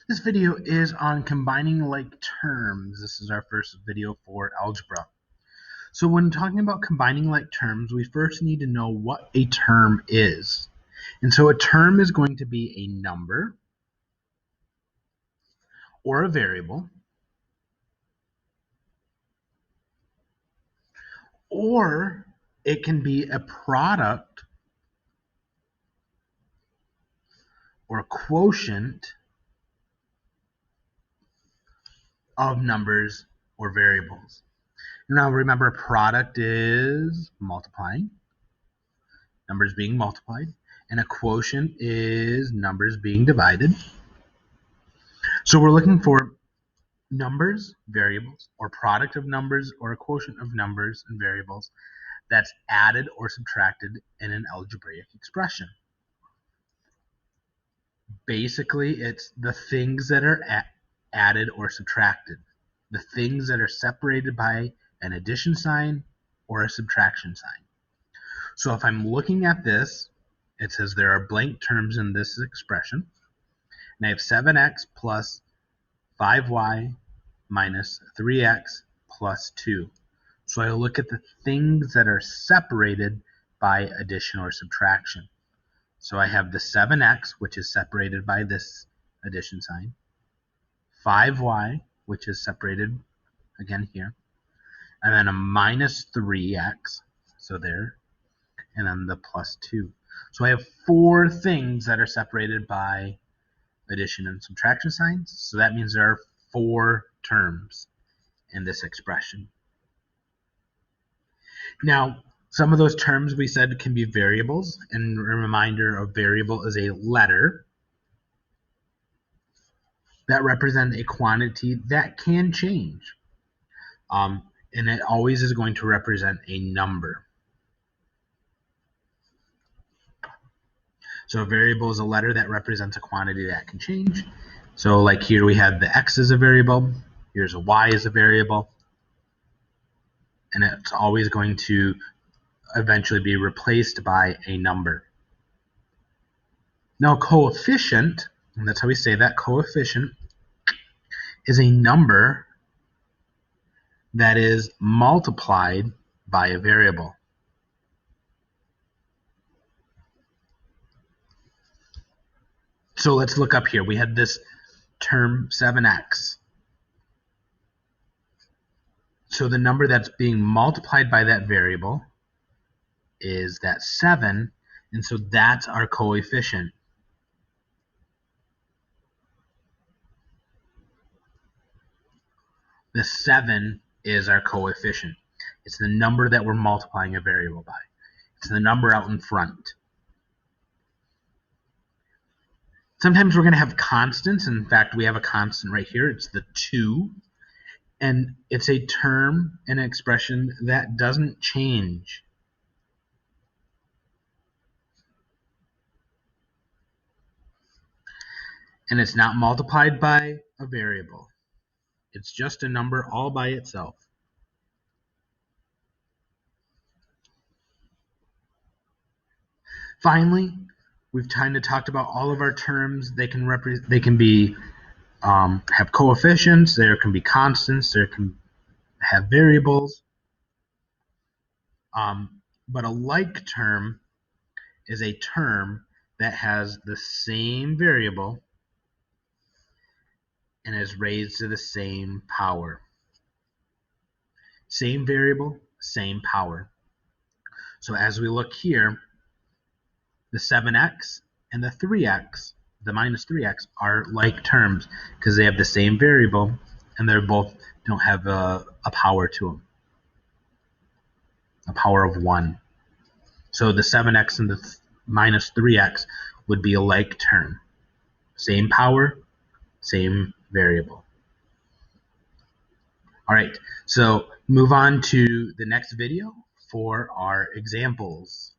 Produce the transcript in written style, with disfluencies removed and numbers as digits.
This video is on combining like terms. This is our first video for algebra. So when talking about combining like terms, we first need to know what a term is. And so a term is going to be a number or a variable, or it can be a product or a quotient of numbers or variables. Now remember, a product is multiplying, numbers being multiplied, and a quotient is numbers being divided. So we're looking for numbers, variables, or product of numbers or a quotient of numbers and variables that's added or subtracted in an algebraic expression. Basically, it's the things that are added or subtracted, the things that are separated by an addition sign or a subtraction sign. So if I'm looking at this, it says there are blank terms in this expression, and I have 7x plus 5y minus 3x plus 2. So I look at the things that are separated by addition or subtraction. So I have the 7x, which is separated by this addition sign, 5y, which is separated again here, and then a minus 3x, so there, and then the plus 2. So I have four things that are separated by addition and subtraction signs. So that means there are four terms in this expression. Now, some of those terms we said can be variables, and a reminder, a variable is a letter that represents a quantity that can change. And it always is going to represent a number. So a variable is a letter that represents a quantity that can change. So like here we have the x as a variable, here's a y as a variable, and it's always going to eventually be replaced by a number. Now coefficient, and that's how we say that, coefficient is a number that is multiplied by a variable. So let's look up here. We had this term 7x. So the number that's being multiplied by that variable is that 7, and so that's our coefficient. The 7 is our coefficient. It's the number that we're multiplying a variable by. It's the number out in front. Sometimes we're going to have constants. In fact, we have a constant right here. It's the 2. And it's a term, an expression that doesn't change. And it's not multiplied by a variable. It's just a number all by itself. Finally, we've kind of talked about all of our terms. They can be have coefficients. There can be constants. There can have variables. But a like term is a term that has the same variable and is raised to the same power. Same variable, same power. So as we look here, the 7x and the 3x, the minus 3x, are like terms because they have the same variable and they both don't have a power to them, a power of 1. So the 7x and the minus 3x would be a like term. Same power, same variable. All right, so move on to the next video for our examples.